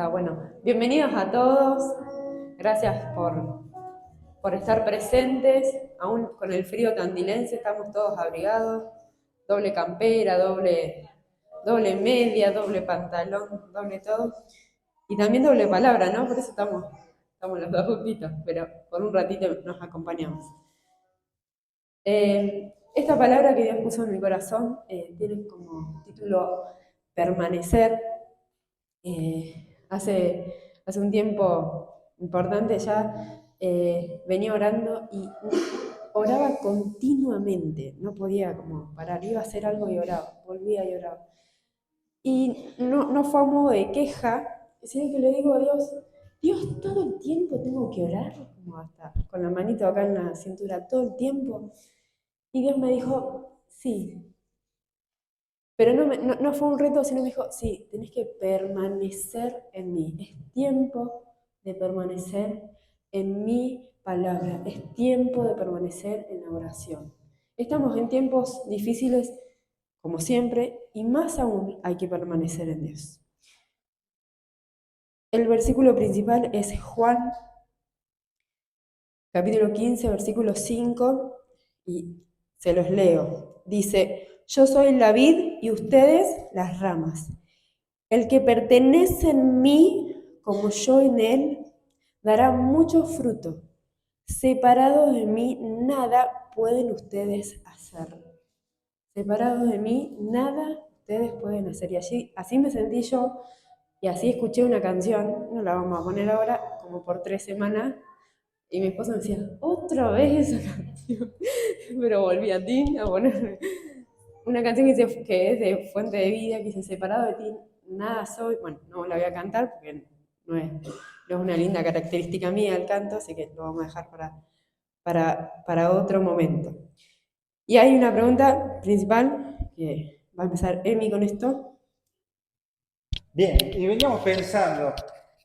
está. Bueno, bienvenidos a todos. Gracias por estar presentes. Aún con el frío candilense estamos todos abrigados. Doble campera, doble media, doble pantalón, doble todo. Y también doble palabra, ¿no? Por eso estamos los dos juntitos, pero por un ratito nos acompañamos. Esta palabra que Dios puso en mi corazón tiene como título permanecer. Hace un tiempo importante ya venía orando y oraba continuamente, no podía como parar, iba a hacer algo y oraba, volvía y oraba. Y no fue a modo de queja, sino que le digo a Dios, Dios, todo el tiempo tengo que orar, como hasta con la manito acá en la cintura, todo el tiempo. Y Dios me dijo, sí, pero no fue un reto, sino me dijo, sí, tenés que permanecer en mí. Es tiempo de permanecer en mi palabra. Es tiempo de permanecer en la oración. Estamos en tiempos difíciles, como siempre, y más aún hay que permanecer en Dios. El versículo principal es Juan, capítulo 15, versículo 5, y se los leo. Dice, yo soy la vid y ustedes las ramas. El que pertenece en mí, como yo en él, dará mucho fruto. Separados de mí, nada pueden ustedes hacer. Separados de mí, nada ustedes pueden hacer. Y así me sentí yo, y así escuché una canción, no la vamos a poner ahora, como por 3 semanas, y mi esposo me decía, otra vez esa canción. Pero volví a ti a poner una canción que es de Fuente de Vida, que dice, separado de ti, nada soy. Bueno, no la voy a cantar porque no es una linda característica mía el canto, así que lo vamos a dejar para otro momento. Y hay una pregunta principal, que va a empezar Emi con esto. Bien, y veníamos pensando,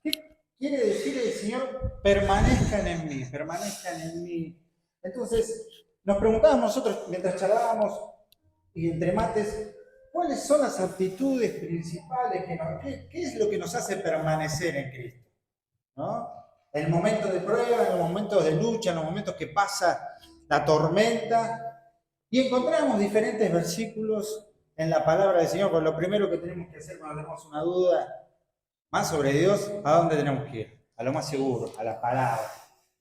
¿qué quiere decir el Señor? Permanezcan en mí, permanezcan en mí. Entonces, nos preguntábamos nosotros mientras charlábamos y entre mates, ¿cuáles son las actitudes principales qué es lo que nos hace permanecer en Cristo? ¿No? En el momento de prueba, en los momentos de lucha, en los momentos que pasa la tormenta, y encontramos diferentes versículos en la palabra del Señor, porque lo primero que tenemos que hacer cuando tenemos una duda más sobre Dios, ¿a dónde tenemos que ir? A lo más seguro, a la palabra.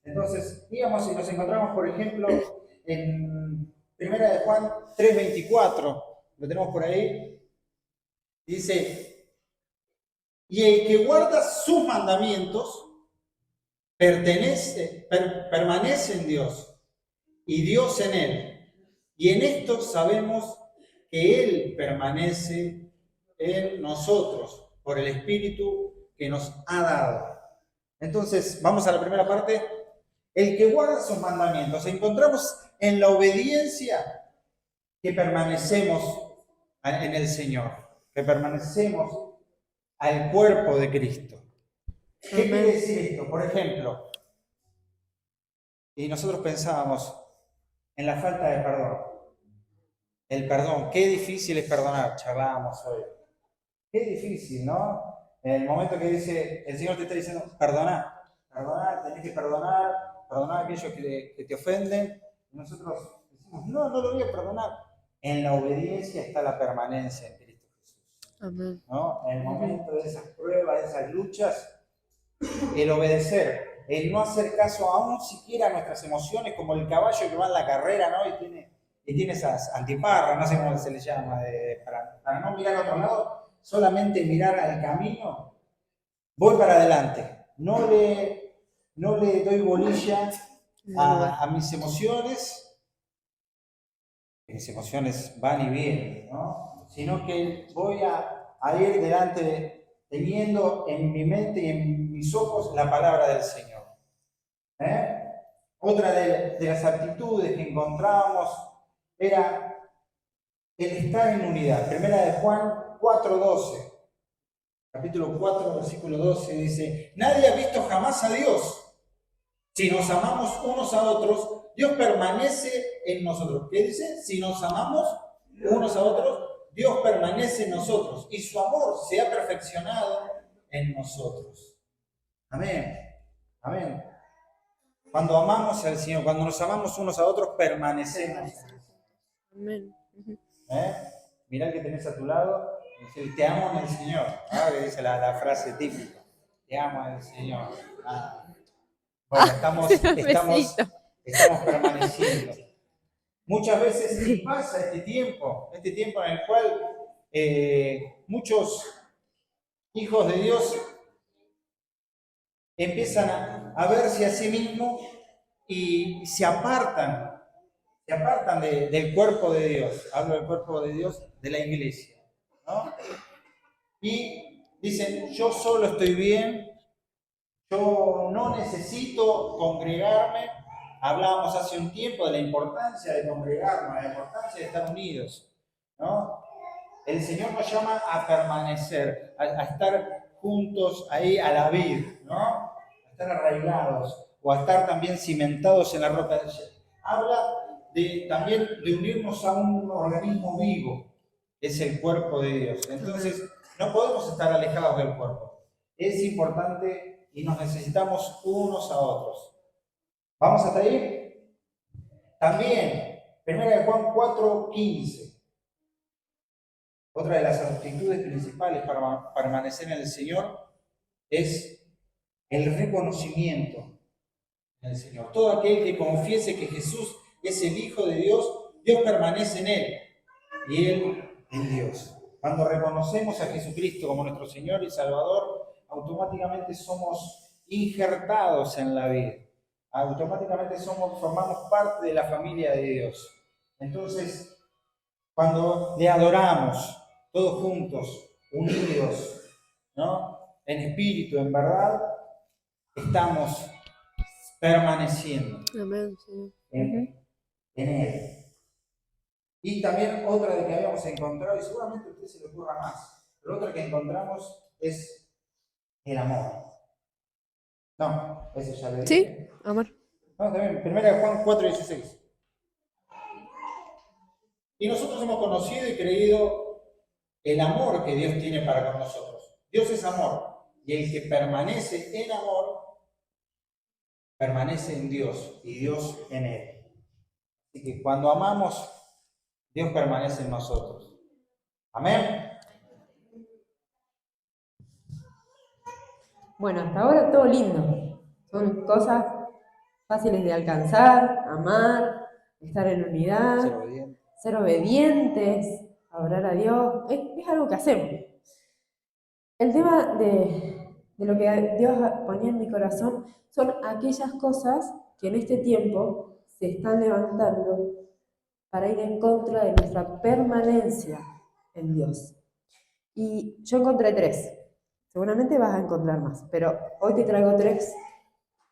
Entonces, íbamos y nos encontramos, por ejemplo, en Primera de Juan 3:24, lo tenemos por ahí, dice, y el que guarda sus mandamientos permanece en Dios y Dios en él. Y en esto sabemos que Él permanece en nosotros por el Espíritu que nos ha dado. Entonces, vamos a la primera parte. El que guarda sus mandamientos. Encontramos en la obediencia que permanecemos en el Señor, que permanecemos al cuerpo de Cristo. ¿Qué quiere decir esto? Por ejemplo, y nosotros pensábamos en la falta de perdón. El perdón, qué difícil es perdonar, charlábamos hoy. Qué difícil, ¿no? En el momento que dice, el Señor te está diciendo, perdona, tenés que perdonar a aquellos que te ofenden. Y nosotros decimos, no lo voy a perdonar. En la obediencia está la permanencia en Cristo Jesús. Amén. ¿No? En el momento de esas pruebas, de esas luchas, el obedecer, el no hacer caso aún siquiera a nuestras emociones, como el caballo que va en la carrera, ¿no? Y tiene esas antiparras, no sé cómo se le llama, para no mirar a otro lado, solamente mirar al camino, voy para adelante. No le doy bolilla a mis emociones van y vienen, ¿no? Sino que voy a ir delante, teniendo en mi mente y en mis ojos la palabra del Señor. Otra de las actitudes que encontrábamos era el estar en unidad. Primera de Juan 4:12. Capítulo 4, versículo 12 dice, nadie ha visto jamás a Dios. Si nos amamos unos a otros, Dios permanece en nosotros. ¿Qué dice? Si nos amamos unos a otros, Dios permanece en nosotros. Y su amor se ha perfeccionado en nosotros. Amén. Amén. Cuando amamos al Señor, cuando nos amamos unos a otros, permanecemos. Amén. ¿Eh? Mirá el que tenés a tu lado y dice, te amo en el Señor. ¿No? Que dice la frase típica. Te amo en el Señor. Ah. Bueno, estamos permaneciendo. Muchas veces y pasa este tiempo en el cual muchos hijos de Dios empiezan a verse a sí mismos y se apartan del cuerpo de Dios. Hablo del cuerpo de Dios, de la iglesia, ¿no? Y dicen, yo solo estoy bien, yo no necesito congregarme. Hablábamos hace un tiempo de la importancia de congregarnos, la importancia de estar unidos, ¿no? El Señor nos llama a permanecer, a estar juntos ahí a la vid, ¿no? A estar arraigados o a estar también cimentados en la roca. Habla también de unirnos a un organismo vivo, que es el cuerpo de Dios. Entonces, no podemos estar alejados del cuerpo. Es importante y nos necesitamos unos a otros. ¿Vamos hasta ahí? También, 1 Juan 4:15. Otra de las actitudes principales para permanecer en el Señor es el reconocimiento en el Señor. Todo aquel que confiese que Jesús es el Hijo de Dios, Dios permanece en él y él en Dios. Cuando reconocemos a Jesucristo como nuestro Señor y Salvador, automáticamente somos injertados en la vida. Automáticamente formamos parte de la familia de Dios. Entonces, cuando le adoramos todos juntos, unidos, ¿no? En espíritu, en verdad, estamos permaneciendo. Amén, Señor. En Él. Y también otra de que habíamos encontrado, y seguramente a usted se le ocurra más, pero otra que encontramos es el amor. No, eso ya lo dije. Sí, amor. No, también, 1 Juan 4:16. Y nosotros hemos conocido y creído el amor que Dios tiene para con nosotros. Dios es amor. Y el que permanece en amor, permanece en Dios y Dios en él. Así que cuando amamos, Dios permanece en nosotros. Amén. Bueno, hasta ahora todo lindo. Son cosas fáciles de alcanzar, amar, estar en unidad, ser obedientes, adorar a Dios. Es algo que hacemos. El tema de lo que Dios ponía en mi corazón son aquellas cosas que en este tiempo se están levantando para ir en contra de nuestra permanencia en Dios. Y yo encontré 3. Seguramente vas a encontrar más, pero hoy te traigo 3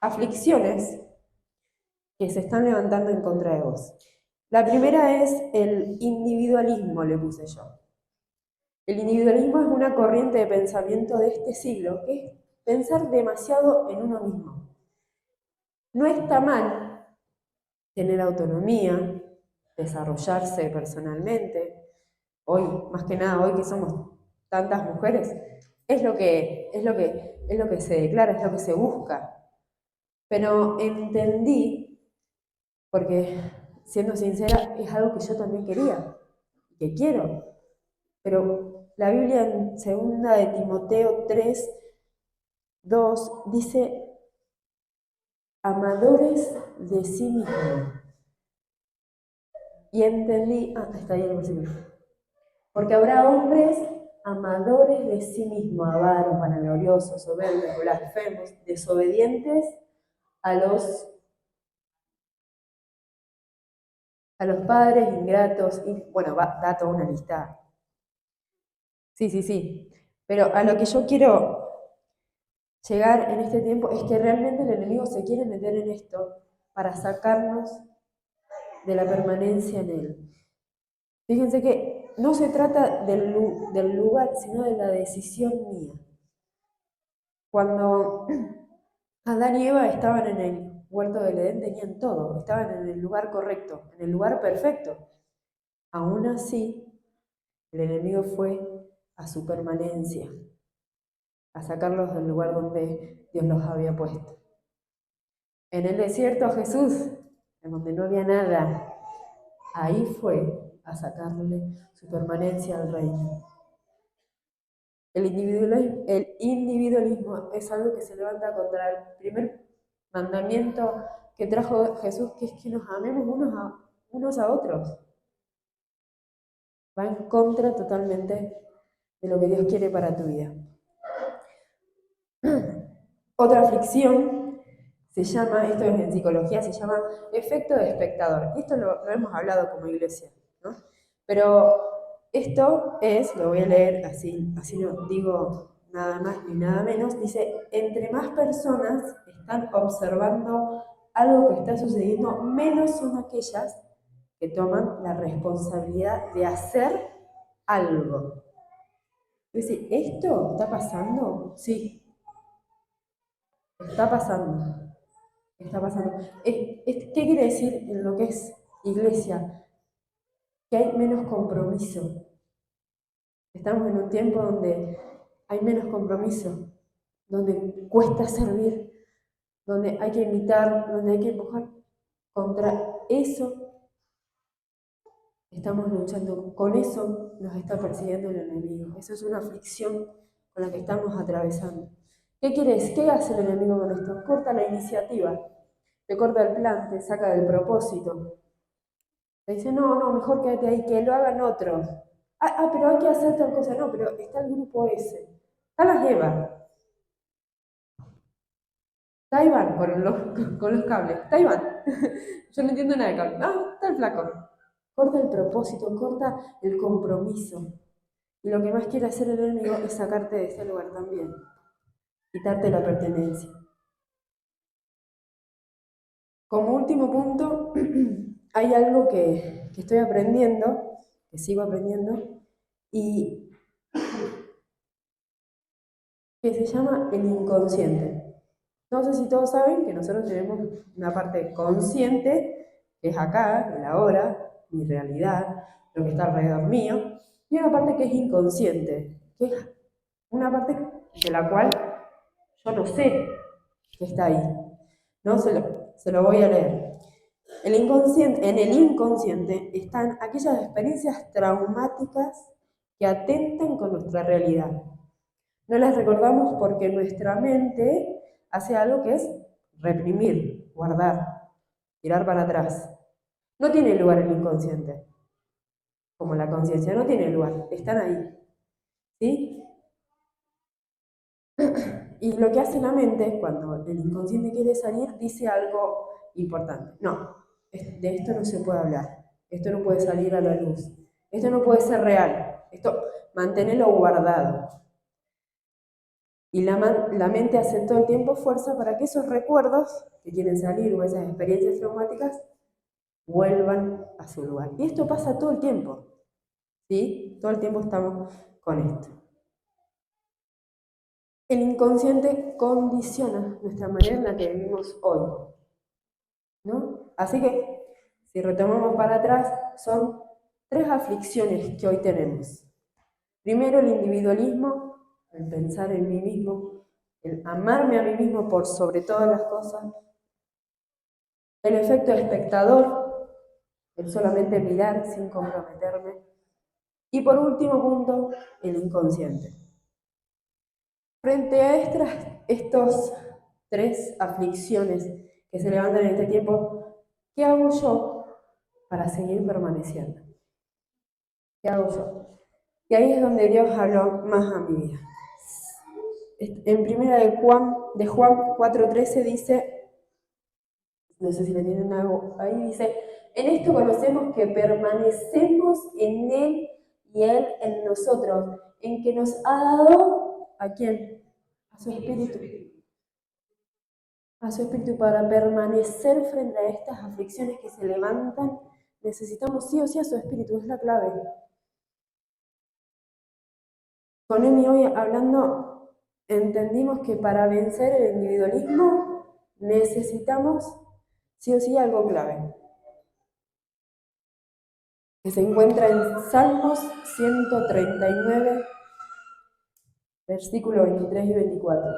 aflicciones que se están levantando en contra de vos. La primera es el individualismo, le puse yo. El individualismo es una corriente de pensamiento de este siglo, que es pensar demasiado en uno mismo. No está mal tener autonomía, desarrollarse personalmente. Hoy, más que nada, hoy que somos tantas mujeres, es lo que se declara, es lo que se busca. Pero entendí, porque siendo sincera, es algo que yo también quería, que quiero. Pero la Biblia en 2 de Timoteo 3:2 dice, amadores de sí mismos. Y entendí, está ahí el versículo. Porque habrá hombres amadores de sí mismos, avaros, vanagloriosos, soberbios, blasfemos, desobedientes a los padres, ingratos, y bueno, da toda una lista. Sí. Pero a lo que yo quiero llegar en este tiempo es que realmente el enemigo se quiere meter en esto para sacarnos de la permanencia en él. Fíjense que no se trata del lugar, sino de la decisión mía. Cuando Adán y Eva estaban en el huerto del Edén, tenían todo, estaban en el lugar correcto, en el lugar perfecto. Aún así, el enemigo fue a su permanencia. a sacarlos del lugar donde Dios los había puesto. En el desierto Jesús, en donde no había nada, ahí fue a sacarle su permanencia al reino. El individualismo es algo que se levanta contra el primer mandamiento que trajo Jesús, que es que nos amemos unos a otros. Va en contra totalmente de lo que Dios quiere para tu vida. Otra aflicción se llama, esto es en psicología, se llama efecto de espectador. Y esto lo hemos hablado como iglesia, ¿no? Pero esto es, lo voy a leer así no digo nada más ni nada menos, dice, entre más personas están observando algo que está sucediendo, menos son aquellas que toman la responsabilidad de hacer algo. Es decir, ¿esto está pasando? Sí, está pasando. Está pasando. ¿Qué quiere decir en lo que es iglesia? Que hay menos compromiso. Estamos en un tiempo donde hay menos compromiso, donde cuesta servir, donde hay que invitar, donde hay que empujar. Contra eso estamos luchando, con eso nos está persiguiendo el enemigo. Eso es una aflicción con la que estamos atravesando. ¿Qué quieres? ¿Qué hace el enemigo con esto? Corta la iniciativa, te corta el plan, te saca del propósito. Te dice, no, mejor quédate ahí, que lo hagan otros. Pero hay que hacer tal cosa. No, pero está el grupo ese. Está la Eva. Está Iván con los cables. Está Iván. Yo no entiendo nada de cables. Está el flaco. Corta el propósito, corta el compromiso. Y lo que más quiere hacer el enemigo es sacarte de ese lugar también. Quitarte la pertenencia. Como último punto, hay algo que estoy aprendiendo, que sigo aprendiendo, y que se llama el inconsciente. No sé si todos saben que nosotros tenemos una parte consciente, que es acá, el ahora, mi realidad, lo que está alrededor mío, y una parte que es inconsciente, que es una parte de la cual yo no sé que está ahí. No se lo voy a leer. En el inconsciente están aquellas experiencias traumáticas que atentan con nuestra realidad. No las recordamos porque nuestra mente hace algo que es reprimir, guardar, tirar para atrás. No tiene lugar el inconsciente, como la conciencia, no tiene lugar, están ahí. ¿Sí? Y lo que hace la mente, cuando el inconsciente quiere salir, dice algo importante. No, de esto no se puede hablar, esto no puede salir a la luz, esto no puede ser real, esto manténelo guardado. Y la mente hace todo el tiempo fuerza para que esos recuerdos que quieren salir o esas experiencias traumáticas vuelvan a su lugar. Y esto pasa todo el tiempo, ¿sí? Todo el tiempo estamos con esto. El inconsciente condiciona nuestra manera en la que vivimos hoy, ¿no? Así que, si retomamos para atrás, son 3 aflicciones que hoy tenemos. Primero, el individualismo, el pensar en mí mismo, el amarme a mí mismo por sobre todas las cosas. El efecto espectador, el solamente mirar sin comprometerme. Y por último punto, el inconsciente. Frente a estos 3 aflicciones que se levantan en este tiempo, ¿qué hago yo para seguir permaneciendo? ¿Qué hago yo? Y ahí es donde Dios habló más a mi vida. En primera de Juan 4:13 dice, no sé si le tienen algo ahí, dice, en esto conocemos que permanecemos en Él y Él en nosotros, en que nos ha dado, ¿a quién? A su Espíritu. A su Espíritu para permanecer frente a estas aflicciones que se levantan, necesitamos sí o sí a su Espíritu, es la clave. Con Emi hoy hablando, entendimos que para vencer el individualismo necesitamos sí o sí algo clave, que se encuentra en Salmos 139, versículos 23 y 24.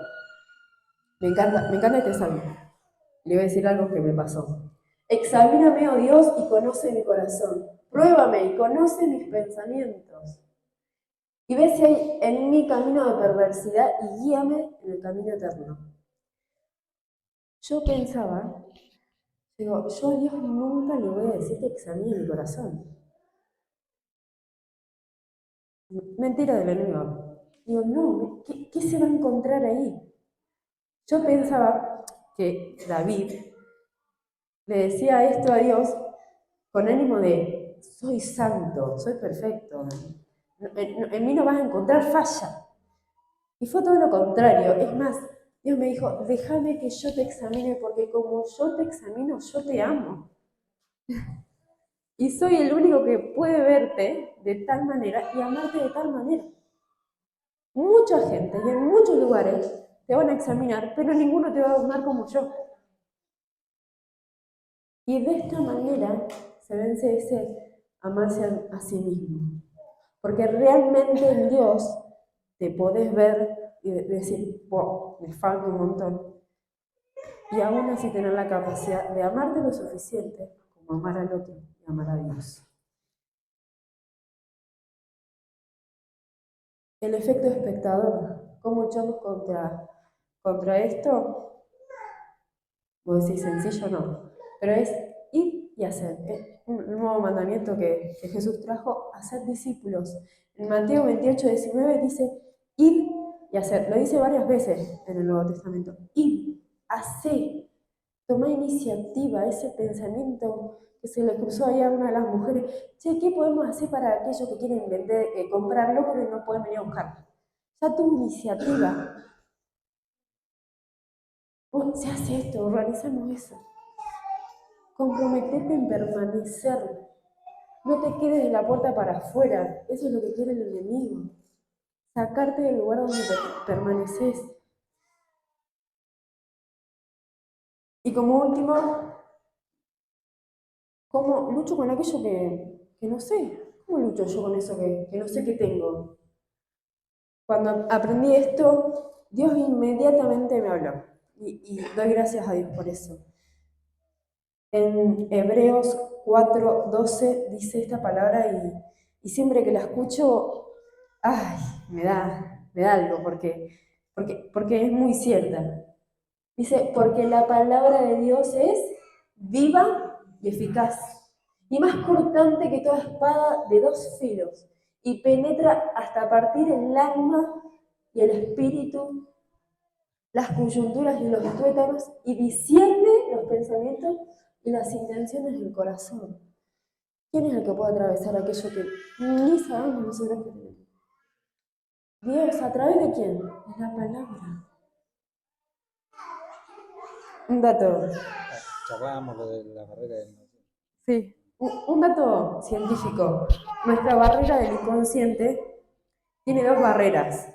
Me encanta este salmo. Le voy a decir algo que me pasó. Examíname, oh Dios, y conoce mi corazón. Pruébame y conoce mis pensamientos. Y ve si hay en mi camino de perversidad y guíame en el camino eterno. Yo pensaba, digo, yo a Dios nunca le voy a decir que examine mi corazón. Mentira del enemigo. Digo, no, ¿qué se va a encontrar ahí? Yo pensaba que David le decía esto a Dios con ánimo de, soy santo, soy perfecto, en mí no vas a encontrar falla. Y fue todo lo contrario. Es más, Dios me dijo, déjame que yo te examine porque como yo te examino, yo te amo. Y soy el único que puede verte de tal manera y amarte de tal manera. Mucha gente y en muchos lugares te van a examinar, pero ninguno te va a amar como yo. Y de esta manera se vence ese amarse a sí mismo. Porque realmente en Dios te podés ver y decir, wow, me falta un montón. Y aún así tener la capacidad de amarte lo suficiente como amar al otro y amar a Dios. El efecto espectador, ¿cómo luchamos contra esto? Vos decís sencillo, no, pero es ir y hacer. Es un nuevo mandamiento que Jesús trajo, hacer discípulos. En Mateo 28, 19 dice, ir y hacer. Lo dice varias veces en el Nuevo Testamento. Ir, hacer, tomar iniciativa, ese pensamiento que se le cruzó ahí a una de las mujeres. Che, ¿qué podemos hacer para aquellos que quieren vender, comprarlo, pero no pueden venir a buscarlo? Ya tuvo iniciativa. Se hace esto, organizamos eso. Comprometete en permanecer. No te quedes de la puerta para afuera. Eso es lo que quiere el enemigo. Sacarte del lugar donde permaneces. Y como último, ¿cómo lucho con aquello que no sé? ¿Cómo lucho yo con eso que no sé que tengo? Cuando aprendí esto, Dios inmediatamente me habló. Y doy gracias a Dios por eso. En Hebreos 4:12 dice esta palabra y siempre que la escucho, ay, me da algo porque es muy cierta. Dice, porque la palabra de Dios es viva y eficaz, y más cortante que toda espada de dos filos, y penetra hasta partir el alma y el espíritu, las coyunturas y los tuétanos, y discierne los pensamientos y las intenciones del corazón. ¿Quién es el que puede atravesar aquello que ni sabemos nosotros que tenemos? Dios, ¿a través de quién? De la palabra. Un dato. Charlábamos lo de la barrera del inconsciente. Sí, un dato científico. Nuestra barrera del inconsciente tiene dos barreras.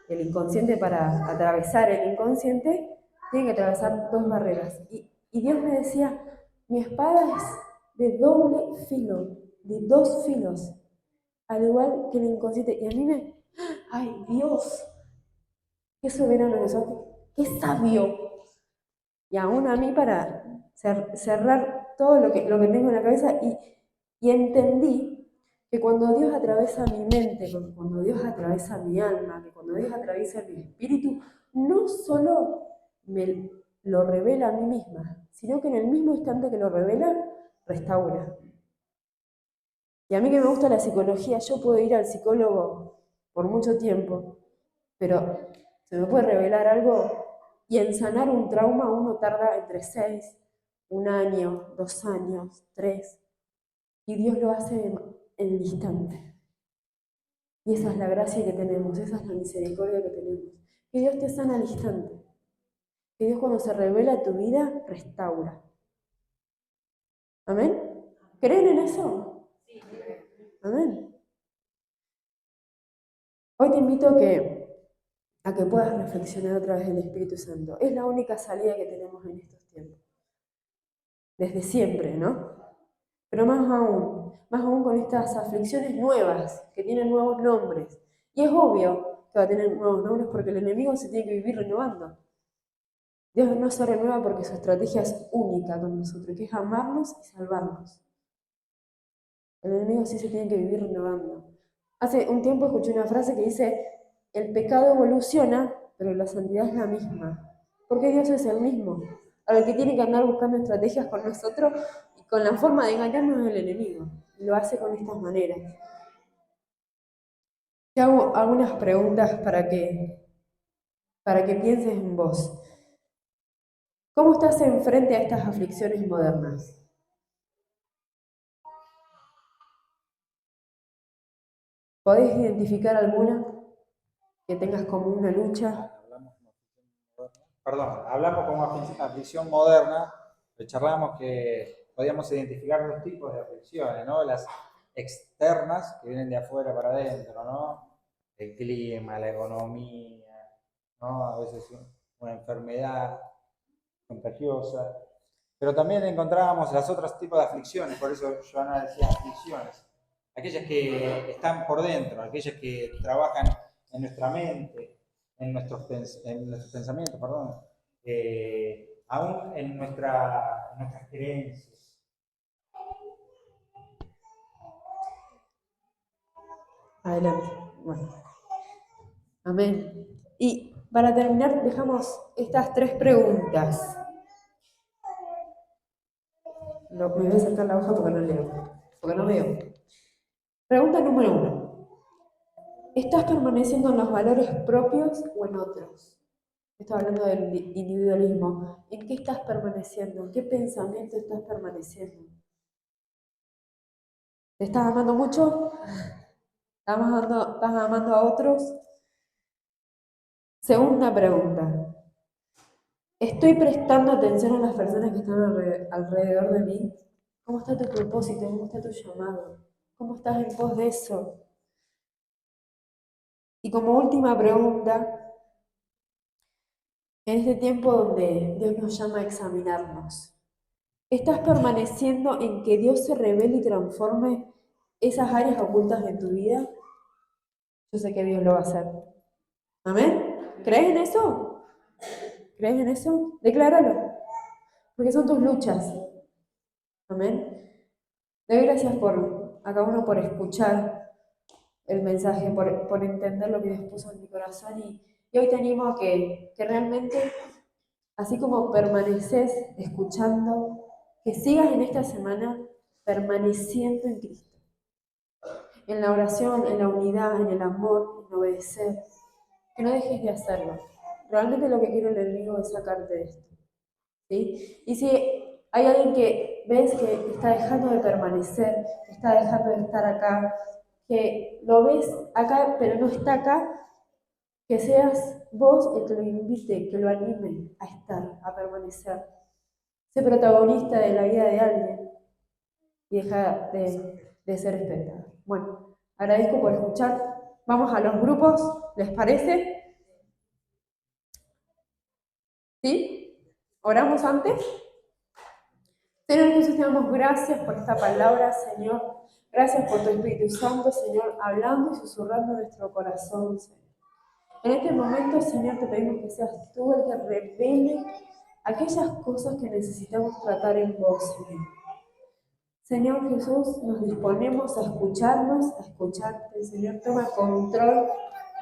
El inconsciente, para atravesar el inconsciente, tiene que atravesar dos barreras. Y Dios me decía, mi espada es de doble filo, de dos filos, al igual que el inconsciente. Y a mí ay Dios, qué soberano que sos, qué sabio. Y aún a mí para cerrar todo lo que tengo en la cabeza y entendí que cuando Dios atraviesa mi mente, cuando Dios atraviesa mi alma, que cuando Dios atraviesa mi espíritu, no solo me lo revela a mí misma, sino que en el mismo instante que lo revela, restaura. Y a mí que me gusta la psicología, yo puedo ir al psicólogo por mucho tiempo, pero se me puede revelar algo y en sanar un trauma uno tarda entre 6, un año, 2 años, 3, y Dios lo hace en el instante. Y esa es la gracia que tenemos, esa es la misericordia que tenemos. Que Dios te sana al instante. Que Dios cuando se revela a tu vida, restaura. ¿Amén? ¿Creen en eso? Amén. Hoy te invito a que puedas reflexionar a través del Espíritu Santo. Es la única salida que tenemos en estos tiempos. Desde siempre, ¿no? Pero más aún con estas aflicciones nuevas, que tienen nuevos nombres. Y es obvio, que va a tener nuevos nombres porque el enemigo se tiene que vivir renovando. Dios no se renueva porque su estrategia es única con nosotros, que es amarnos y salvarnos. El enemigo sí se tiene que vivir renovando. Hace un tiempo escuché una frase que dice, el pecado evoluciona, pero la santidad es la misma. Porque Dios es el mismo. Al que tiene que andar buscando estrategias con nosotros y con la forma de engañarnos es el enemigo. Y lo hace con estas maneras. Te hago algunas preguntas para que pienses en vos. ¿Cómo estás enfrente a estas aflicciones modernas? ¿Podés identificar alguna que tengas como una lucha? Hablamos como aflicción moderna, charlamos que podíamos identificar dos tipos de aflicciones, ¿no? Las externas, que vienen de afuera para adentro, ¿no? El clima, la economía, ¿no? A veces una enfermedad contagiosa. Pero también encontrábamos los otros tipos de aflicciones, por eso Joana decía aflicciones. Aquellas que están por dentro, aquellas que trabajan en nuestra mente, en nuestros pensamientos, perdón, aún en nuestras creencias. Adelante. Bueno. Amén. Y para terminar, dejamos estas 3 preguntas. Me voy a sacar la hoja porque no leo, porque no veo. Pregunta número 1. ¿Estás permaneciendo en los valores propios o en otros? Estoy hablando del individualismo. ¿En qué estás permaneciendo? ¿En qué pensamiento estás permaneciendo? ¿Te estás amando mucho? ¿Estás amando a otros? Segunda pregunta. ¿Estoy prestando atención a las personas que están alrededor de mí? ¿Cómo está tu propósito? ¿Cómo está tu llamado? ¿Cómo estás en pos de eso? Y como última pregunta, en este tiempo donde Dios nos llama a examinarnos, ¿estás permaneciendo en que Dios se revele y transforme esas áreas ocultas de tu vida? Yo sé que Dios lo va a hacer. ¿Amén? ¿Crees en eso? ¿Crees en eso? Decláralo. Porque son tus luchas. Amén. Doy gracias a cada uno por escuchar el mensaje, por entender lo que Dios puso en mi corazón. Y hoy te animo a que realmente, así como permaneces escuchando, que sigas en esta semana permaneciendo en Cristo. En la oración, en la unidad, en el amor, en obedecer. Que no dejes de hacerlo. Realmente lo que quiere el enemigo es sacarte de esto. ¿Sí? Y si hay alguien que ves que está dejando de permanecer, que está dejando de estar acá, que lo ves acá pero no está acá, que seas vos el que lo invite, que lo anime a estar, a permanecer. Sé protagonista de la vida de alguien y deja de ser espectador. Bueno, agradezco por escuchar. Vamos a los grupos, ¿les parece? ¿Sí? ¿Oramos antes? Señor Jesús, te damos gracias por esta palabra, Señor. Gracias por tu Espíritu Santo, Señor, hablando y susurrando en nuestro corazón, Señor. En este momento, Señor, te pedimos que seas tú el que revele aquellas cosas que necesitamos tratar en vos, Señor. Señor Jesús, nos disponemos a escucharnos, a escucharte, Señor. Toma control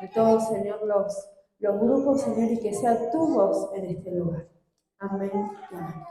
de todos, Señor, los grupos, Señor, y que sea tu voz en este lugar. Amén y amén.